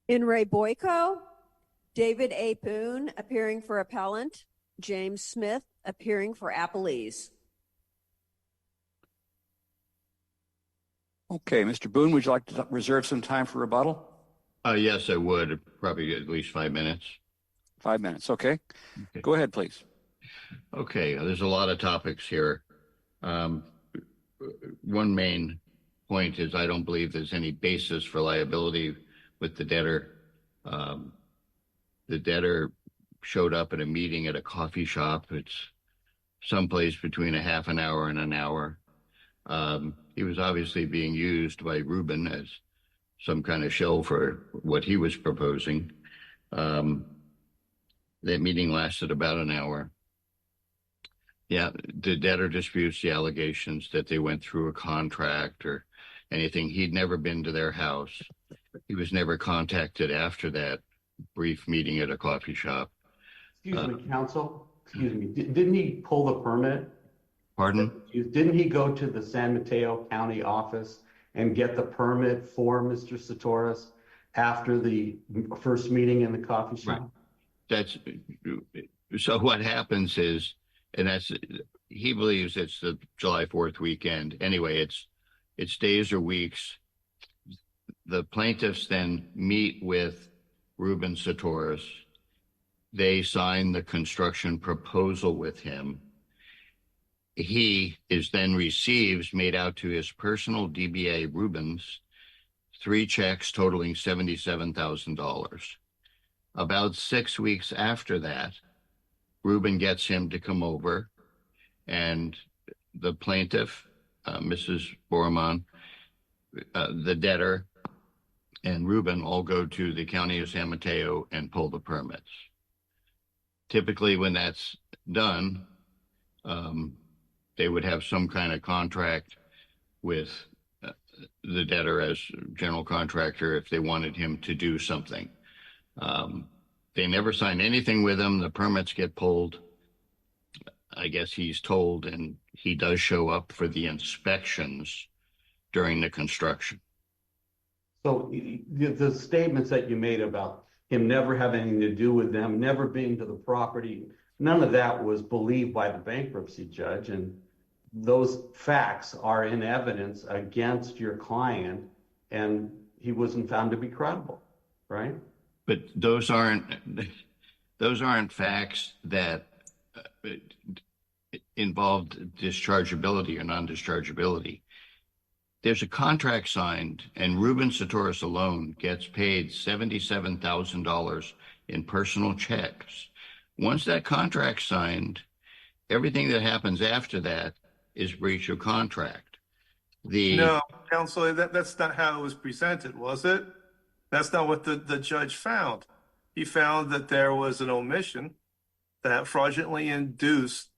In re Boyko, David A. Boone appearing for appellant, James Smith appearing for appellees. Okay, Mr. Boone, would you like to reserve some time for rebuttal? Yes, I would. Probably at least 5 minutes. 5 minutes, okay. Go ahead, please. Okay, there's a lot of topics here. One main point is I don't believe there's any basis for liability with the debtor. The debtor showed up at a meeting at a coffee shop. It's someplace between a half an hour and an hour. He was obviously being used by Reuben as some kind of show for what he was proposing. That meeting lasted about an hour. Yeah, the debtor disputes the allegations that they went through a contract or anything. He'd never been to their house. He was never contacted after that brief meeting at a coffee shop. Excuse me, counsel. Excuse me. Didn't he pull the permit? Pardon? Didn't he go to the San Mateo County office and get the permit for Mr. Satoris after the first meeting in the coffee shop? Right. So what happens is, and he believes it's the July 4th weekend. Anyway, it's days or weeks. The plaintiffs then meet with Reuben Satoris. They sign the construction proposal with him. He is then receives, made out to his personal DBA Reuben's, 3 checks totaling $77,000. About 6 weeks after that, Reuben gets him to come over, and the plaintiff, Mrs. Borman, the debtor, and Reuben all go to the county of San Mateo and pull the permits. Typically, when that's done, they would have some kind of contract with the debtor as general contractor if they wanted him to do something. They never sign anything with him. The permits get pulled. I guess he's told, and he does show up for the inspections during the construction. So the statements that you made about him never having anything to do with them, never being to the property, none of that was believed by the bankruptcy judge. And those facts are in evidence against your client, and he wasn't found to be credible, right? But those aren't facts that involved dischargeability or non-dischargeability. There's a contract signed, and Reuben Satoris alone gets paid $77,000 in personal checks. Once that contract's signed, everything that happens after that is breach of contract. No, counsel, that's not how it was presented, was it? That's not what the judge found. He found that there was an omission that fraudulently induced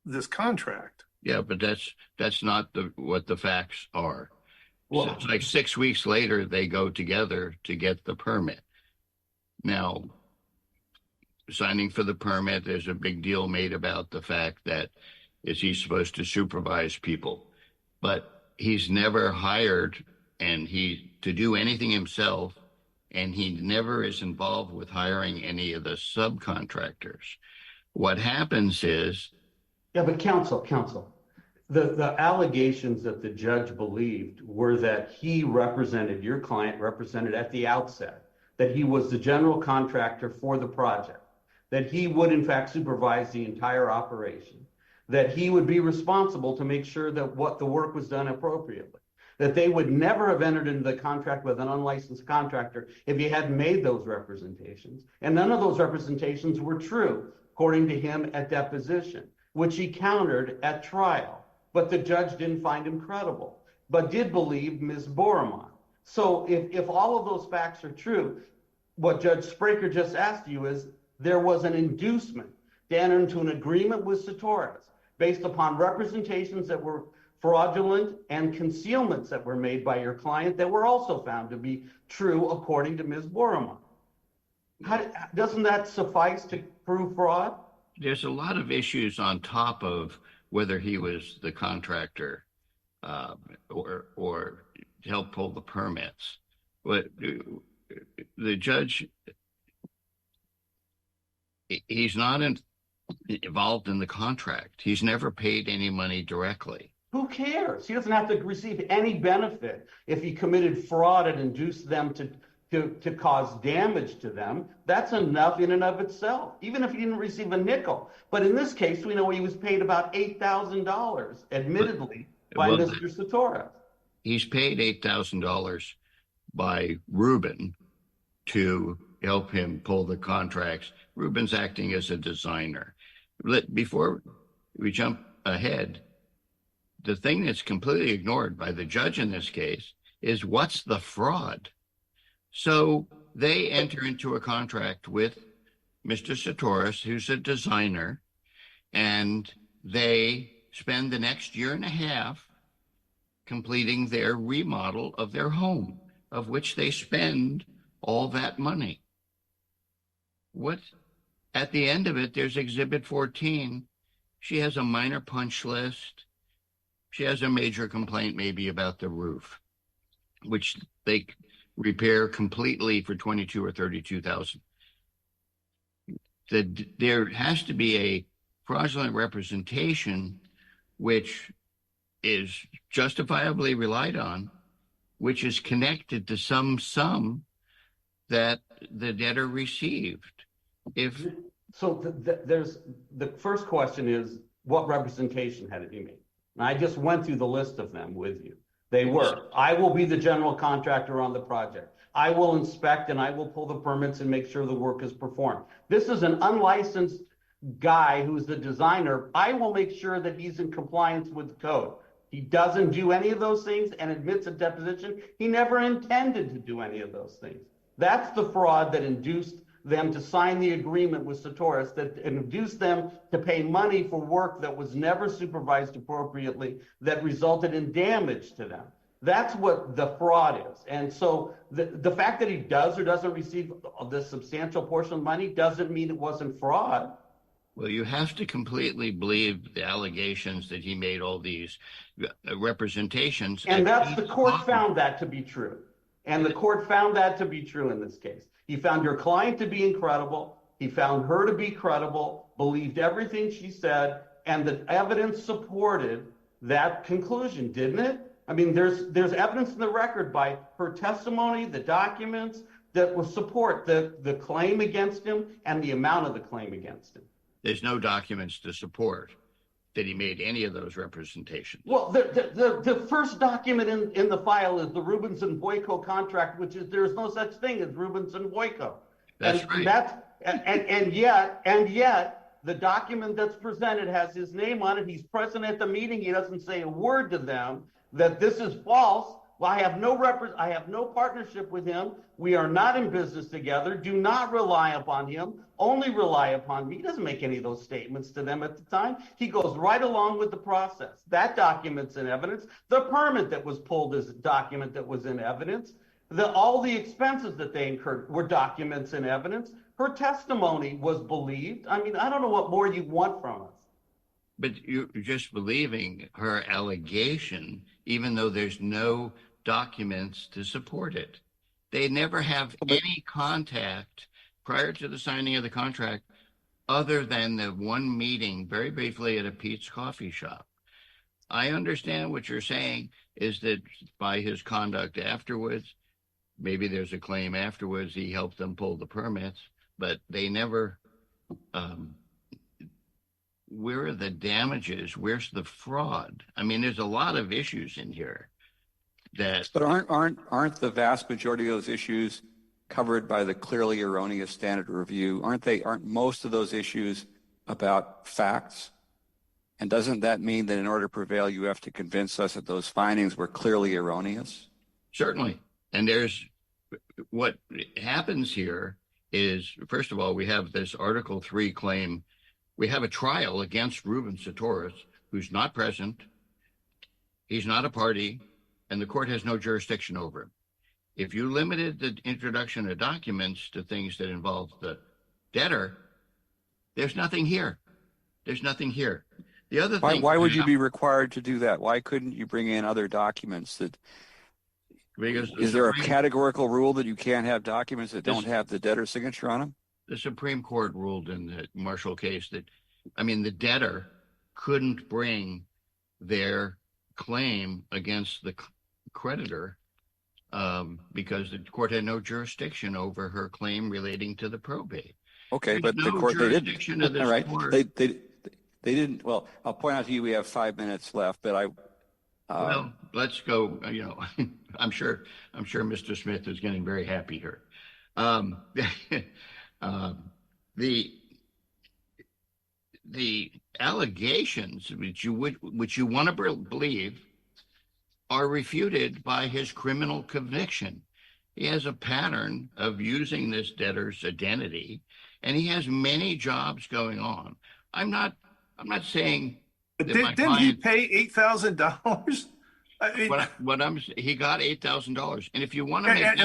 this contract. Yeah, but that's not what the facts are. Well, So it's like 6 weeks later, they go together to get the permit. Now, signing for the permit, there's a big deal made about the fact that is he supposed to supervise people? But he's never hired to do anything himself, and he never is involved with hiring any of the subcontractors. What happens is... Yeah, but counsel, the allegations that the judge believed were that he represented, your client represented at the outset, that he was the general contractor for the project, that he would in fact supervise the entire operation, that he would be responsible to make sure that the work was done appropriately, that they would never have entered into the contract with an unlicensed contractor if he hadn't made those representations. And none of those representations were true, according to him at deposition, which he countered at trial. But the judge didn't find him credible, but did believe Ms. Borman. So if all of those facts are true, what Judge Spraker just asked you is, there was an inducement to enter into an agreement with Satoris based upon representations that were fraudulent and concealments that were made by your client that were also found to be true according to Ms. Borman. Doesn't that suffice to prove fraud? There's a lot of issues on top of whether he was the contractor or helped pull the permits. But the judge, he's not involved in the contract. He's never paid any money directly. Who cares? He doesn't have to receive any benefit if he committed fraud and induced them to cause damage to them. That's enough in and of itself, even if he didn't receive a nickel. But in this case, we know he was paid about $8,000, admittedly, by Mr. Satoris. He's paid $8,000 by Ruben to help him pull the contracts. Ruben's acting as a designer. Before we jump ahead, the thing that's completely ignored by the judge in this case is what's the fraud? So they enter into a contract with Mr. Satoris, who's a designer, and they spend the next year and a half completing their remodel of their home, of which they spend all that money. At the end of it, there's Exhibit 14. She has a minor punch list. She has a major complaint maybe about the roof, which they repair completely for $22,000 or $32,000. There has to be a fraudulent representation, which is justifiably relied on, which is connected to some sum that the debtor received. There's the first question is, what representation had to be made? And I just went through the list of them with you. They were, I will be the general contractor on the project. I will inspect and I will pull the permits and make sure the work is performed. This is an unlicensed guy who's the designer. I will make sure that he's in compliance with the code. He doesn't do any of those things and admits at deposition he never intended to do any of those things. That's the fraud that induced them to sign the agreement with Satoris, that induced them to pay money for work that was never supervised appropriately, that resulted in damage to them. That's what the fraud is. And so the fact that he does or doesn't receive the substantial portion of money doesn't mean it wasn't fraud. Well, you have to completely believe the allegations that he made all these representations. And the court found that to be true. And the court found that to be true in this case. He found your client to be incredible. He found her to be credible, believed everything she said, and the evidence supported that conclusion, didn't it? I mean, there's evidence in the record by her testimony, the documents that will support the claim against him and the amount of the claim against him. There's no documents to support that he made any of those representations. Well, the first document in the file is the Rubens and Boyko contract, which is there's no such thing as Rubens and Boyko. That's right. And yet the document that's presented has his name on it. He's present at the meeting. He doesn't say a word to them that this is false. Well, I have no partnership with him. We are not in business together. Do not rely upon him. Only rely upon me. He doesn't make any of those statements to them at the time. He goes right along with the process. That document's in evidence. The permit that was pulled is a document that was in evidence. All the expenses that they incurred were documents in evidence. Her testimony was believed. I mean, I don't know what more you want from us. But you're just believing her allegation, even though there's no documents to support it. They never have any contact prior to the signing of the contract other than the one meeting very briefly at a Pete's coffee shop. I understand what you're saying is that by his conduct afterwards, maybe there's a claim afterwards he helped them pull the permits, but they never where are the damages? Where's the fraud? I mean, there's a lot of issues in here that. But aren't the vast majority of those issues covered by the clearly erroneous standard of review? Aren't most of those issues about facts? And doesn't that mean that in order to prevail, you have to convince us that those findings were clearly erroneous? Certainly. And there's what happens here is, first of all, we have this Article 3 claim. We have a trial against Ruben Satoris, who's not present. He's not a party, and the court has no jurisdiction over him. If you limited the introduction of documents to things that involve the debtor, there's nothing here. There's nothing here. The other thing. Why would you be required to do that? Why couldn't you bring in other documents that Because Is there a categorical rule that you can't have documents that don't have the debtor's signature on them? the Supreme Court ruled in the Marshall case that, I mean, the debtor couldn't bring their claim against the creditor because the court had no jurisdiction over her claim relating to the probate. Okay, There's but the no court, they jurisdiction of didn't. this All right, court. they didn't. Well, I'll point out to you, we have 5 minutes left, but Well, let's go. You know, I'm sure Mr. Smith is getting very happy here. The allegations which you want to believe are refuted by his criminal conviction. He has a pattern of using this debtor's identity, and he has many jobs going on. I'm not saying But that my didn't he client, pay $8,000? I mean, he got $8,000, and if you want to make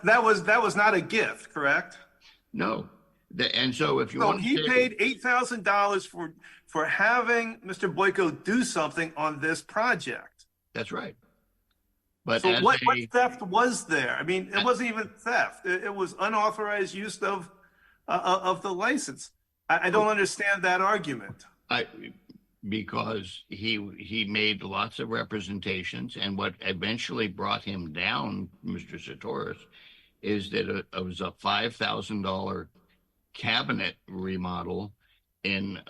that was not a gift, correct? no, and so if you So want to he say, paid $8,000 for having Mr. Boyko do something on this project. that's right. But So as what a, theft was there? I mean, it wasn't even theft. It was unauthorized use of the license. I don't understand that argument. because he made lots of representations, and what eventually brought him down, Mr. Satoris, is that it was a $5,000 cabinet remodel in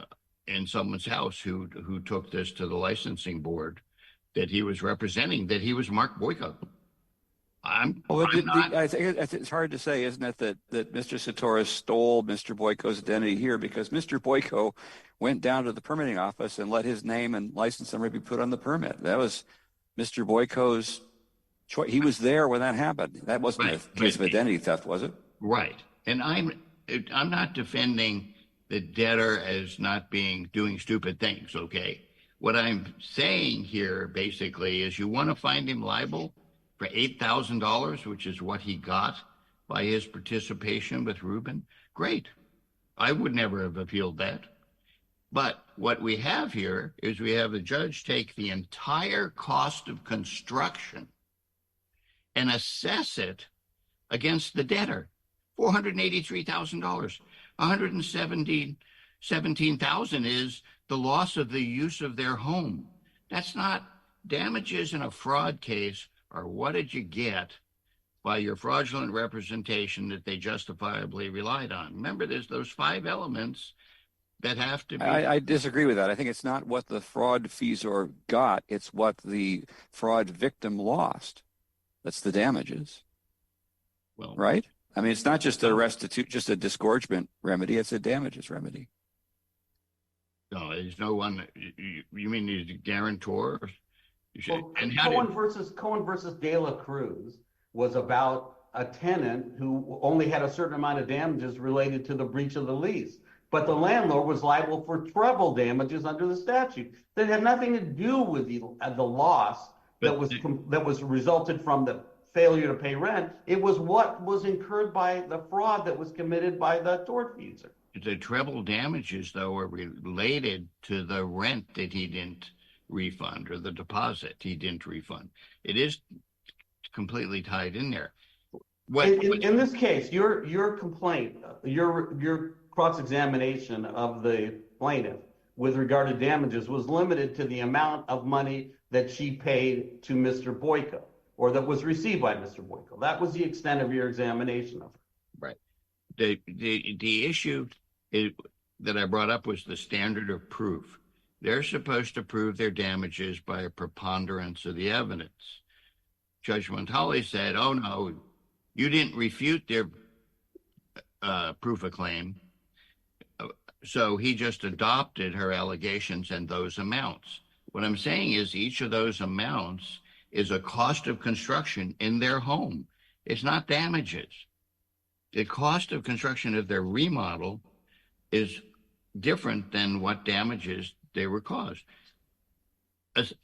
someone's house who took this to the licensing board that he was representing, that he was Mark Boyko. I think it's hard to say, isn't it, that Mr. Satoris stole Mr. Boyko's identity here, because Mr. Boyko went down to the permitting office and let his name and license number be put on the permit. That was Mr. Boyko's choice. He was there when that happened. That wasn't a case of identity theft, was it? Right. And I'm not defending the debtor as not doing stupid things, okay? What I'm saying here basically is you want to find him liable for $8,000, which is what he got by his participation with Rubin. Great. I would never have appealed that. But what we have here is we have the judge take the entire cost of construction and assess it against the debtor. $483,000. $117,000 is the loss of the use of their home. That's not damages in a fraud case, or what did you get by your fraudulent representation that they justifiably relied on. Remember, there's those 5 elements that have to be. I disagree with that. I think it's not what the fraud feasor got, it's what the fraud victim lost. That's the damages. Well, right? I mean, it's not just just a disgorgement remedy, it's a damages remedy. No, there's no one. You mean he's a guarantor? Well, Cohen versus De La Cruz was about a tenant who only had a certain amount of damages related to the breach of the lease, but the landlord was liable for treble damages under the statute that had nothing to do with the loss that was resulted from the failure to pay rent. It was what was incurred by the fraud that was committed by the tortfeasor. The treble damages, though, are related to the rent that he didn't refund or the deposit he didn't refund. It is completely tied in there. In this case, your complaint, your cross-examination of the plaintiff with regard to damages was limited to the amount of money that she paid to Mr. Boyko, or that was received by Mr. Boyko. That was the extent of your examination of her. Right. The issue that I brought up was the standard of proof. They're supposed to prove their damages by a preponderance of the evidence. Judge Montali said, oh, no, you didn't refute their proof of claim. So he just adopted her allegations and those amounts. What I'm saying is each of those amounts is a cost of construction in their home. It's not damages. The cost of construction of their remodel is different than what damages they were caused.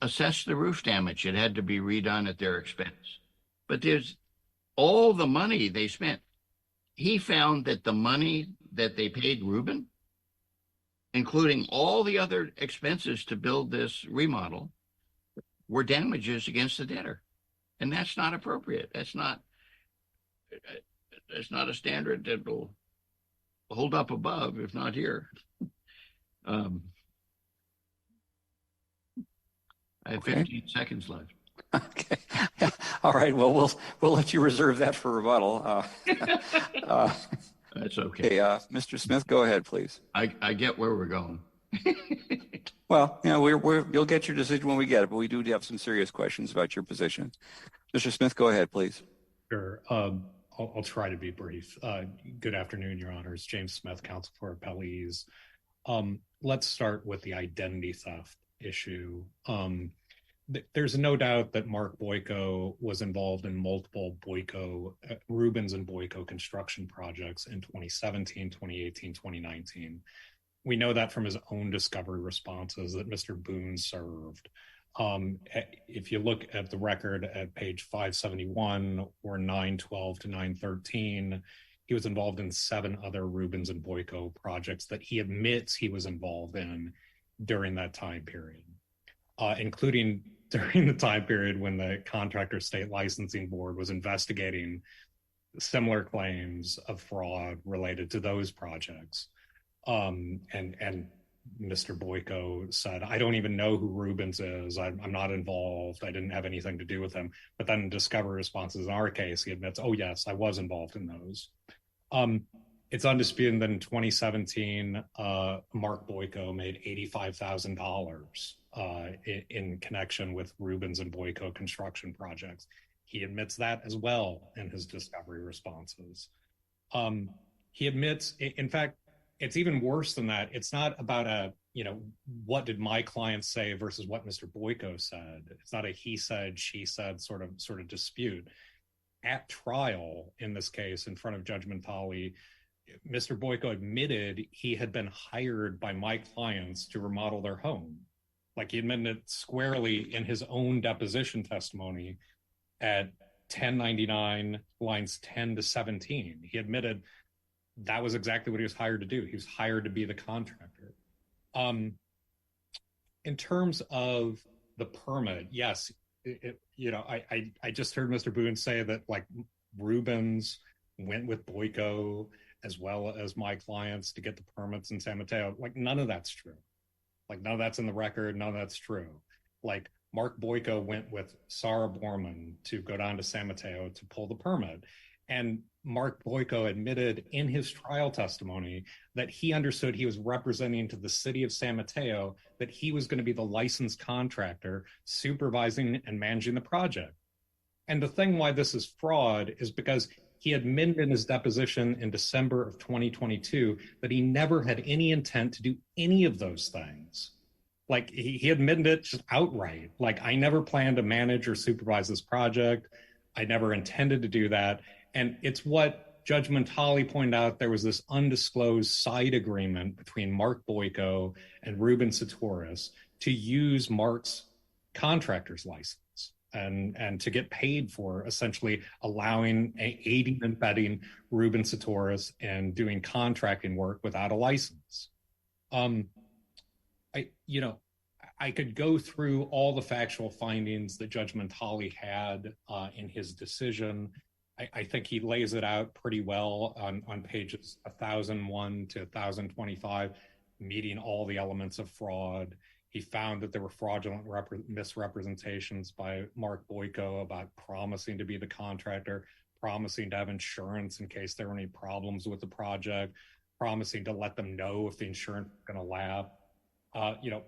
Assess the roof damage. It had to be redone at their expense. But there's all the money they spent. He found that the money that they paid Rubin, including all the other expenses to build this remodel, were damages against the debtor. And that's not appropriate. That's not a standard that will hold up above, if not here. Um, I have 15 seconds left. Okay. All right. Well, we'll let you reserve that for rebuttal. That's okay. Mr. Smith, go ahead, please. I get where we're going. Well, you'll get your decision when we get it, but we do have some serious questions about your position. Mr. Smith, go ahead, please. Sure. I'll try to be brief. Good afternoon, Your Honors. James Smith, counsel for appellees. Let's start with the identity theft issue. There's no doubt that Mark Boyko was involved in multiple Rubens and Boyko construction projects in 2017, 2018, 2019. We know that from his own discovery responses that Mr. Boone served. If you look at the record at page 571 or 912 to 913, he was involved in 7 other Rubens and Boyko projects that he admits he was involved in during that time period, including during the time period when the Contractor State Licensing Board was investigating similar claims of fraud related to those projects. And Mr. Boyko said, I don't even know who Rubens is. I'm not involved. I didn't have anything to do with him. But then discovery responses in our case, he admits, oh, yes, I was involved in those. It's undisputed that in 2017, Mark Boyko made $85,000 in connection with Rubens and Boyko construction projects. He admits that as well in his discovery responses. He admits, in fact, it's even worse than that. It's not about what did my client say versus what Mr. Boyko said. It's not a he said, she said sort of dispute. At trial, in this case, in front of Judge Mentali, Mr. Boyko admitted he had been hired by my clients to remodel their home. Like, he admitted it squarely in his own deposition testimony at 1099 lines 10 to 17. He admitted that was exactly what he was hired to do. He was hired to be the contractor. In terms of the permit, yes, I just heard Mr. Boone say that, like, Rubens went with Boyko as well as my clients to get the permits in San Mateo. Like, none of that's true. Like, none of that's in the record. None of that's true. Like, Mark Boyko went with Sarah Borman to go down to San Mateo to pull the permit. And Mark Boyko admitted in his trial testimony that he understood he was representing to the city of San Mateo that he was going to be the licensed contractor supervising and managing the project. And the thing why this is fraud is because he admitted in his deposition in December of 2022 that he never had any intent to do any of those things. Like, he admitted it just outright. Like, I never planned to manage or supervise this project. I never intended to do that. And it's what Judge Mentali pointed out. There was this undisclosed side agreement between Mark Boyko and Ruben Satoris to use Mark's contractor's license and to get paid for essentially aiding and abetting Ruben Satoris and doing contracting work without a license. I could go through all the factual findings that Judge Mentali had in his decision. I think he lays it out pretty well on pages 1001 to 1025, meeting all the elements of fraud. He found that there were fraudulent misrepresentations by Mark Boyko about promising to be the contractor, promising to have insurance in case there were any problems with the project, promising to let them know if the insurance was going to lapse,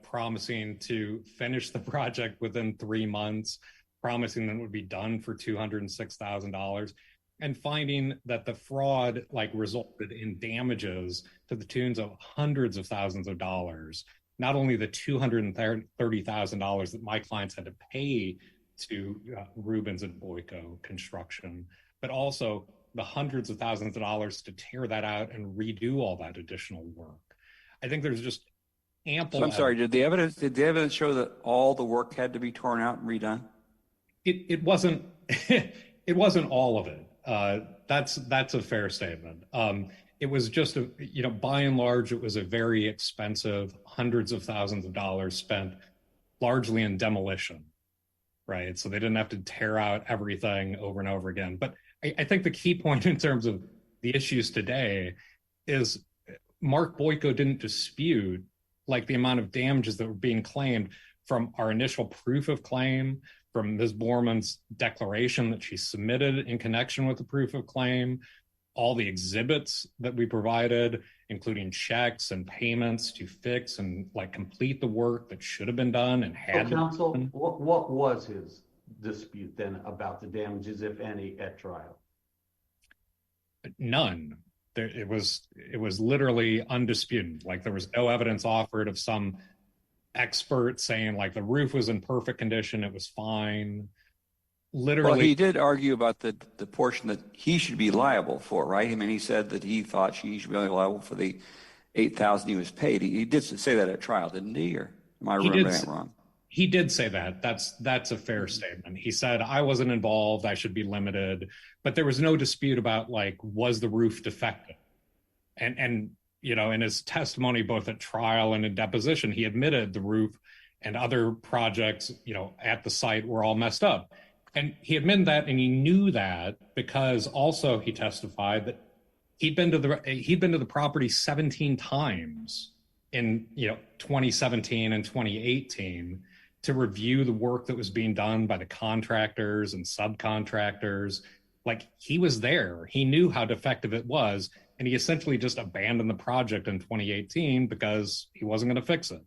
promising to finish the project within 3 months, promising that it would be done for $206,000, and finding that the fraud resulted in damages to the tunes of hundreds of thousands of dollars. Not only the $230,000 that my clients had to pay to Rubens and Boyko construction, but also the hundreds of thousands of dollars to tear that out and redo all that additional work. I think there's just ample. So I'm sorry. Did the evidence show that all the work had to be torn out and redone? It wasn't. It wasn't all of it. That's a fair statement. It was just by and large, it was a very expensive, hundreds of thousands of dollars spent largely in demolition. right? So they didn't have to tear out everything over and over again. But I think the key point in terms of the issues today is Mark Boyko didn't dispute like the amount of damages that were being claimed from our initial proof of claim, from Ms. Borman's declaration that she submitted in connection with the proof of claim, all the exhibits that we provided, including checks and payments to fix and like complete the work that should have been done and had. So, counsel, what was his dispute then about the damages, if any, at trial? None. It was literally undisputed. Like there was no evidence offered of some expert saying like the roof was in perfect condition, it was fine. Literally. Well, he did argue about the portion that he should be liable for, right? I mean, he said that he thought she should be liable for the $8,000 he was paid. He did say that at trial, didn't he? Or am I remembering that wrong? He did say that. That's a fair statement. He said, I wasn't involved, I should be limited. But there was no dispute about like, was the roof defective? And you know, in his testimony, both at trial and in deposition, he admitted the roof and other projects, you know, at the site were all messed up. And he admitted that, and he knew that because also he testified that he'd been to the property 17 times in 2017 and 2018 to review the work that was being done by the contractors and subcontractors. Like he was there, he knew how defective it was, and he essentially just abandoned the project in 2018 because he wasn't going to fix it.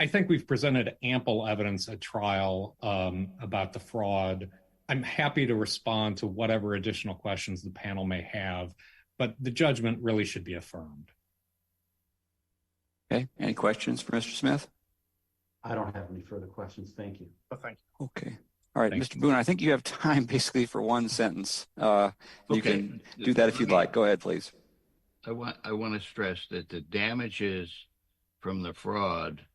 I think we've presented ample evidence at trial about the fraud. I'm happy to respond to whatever additional questions the panel may have, but the judgment really should be affirmed. Okay. Any questions for Mr. Smith? I don't have any further questions. Thank you. Oh, thank you. Okay. All right, Thanks. Mr. Boone, I think you have time basically for one sentence. You Okay. can do that if you'd like. Go ahead, please. I want to stress that the damages from the fraud,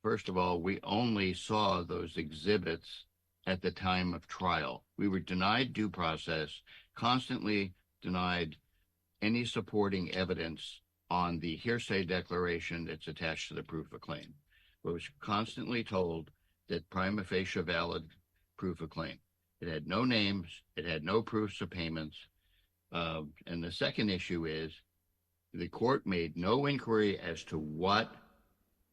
first of all, we only saw those exhibits at the time of trial. We were denied due process, constantly denied any supporting evidence on the hearsay declaration that's attached to the proof of claim. We was constantly told that prima facie valid proof of claim. It had no names, it had no proofs of payments. And the second issue is the court made no inquiry as to what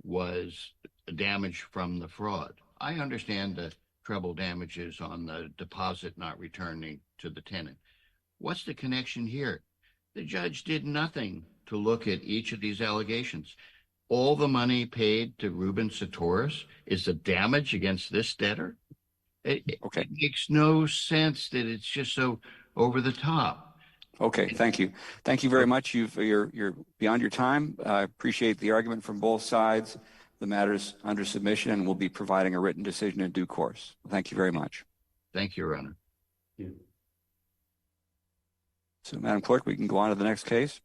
was damage from the fraud. I understand the treble damages on the deposit not returning to the tenant. What's the connection here? The judge did nothing to look at each of these allegations. All the money paid to Ruben Satoris is the damage against this debtor. It makes no sense that it's just so over the top. Okay, thank you. Thank you very much. You're beyond your time. I appreciate the argument from both sides. The matter's under submission, and we'll be providing a written decision in due course. Thank you very much. Thank you, Your Honor. Thank you. So, Madam Clerk, we can go on to the next case.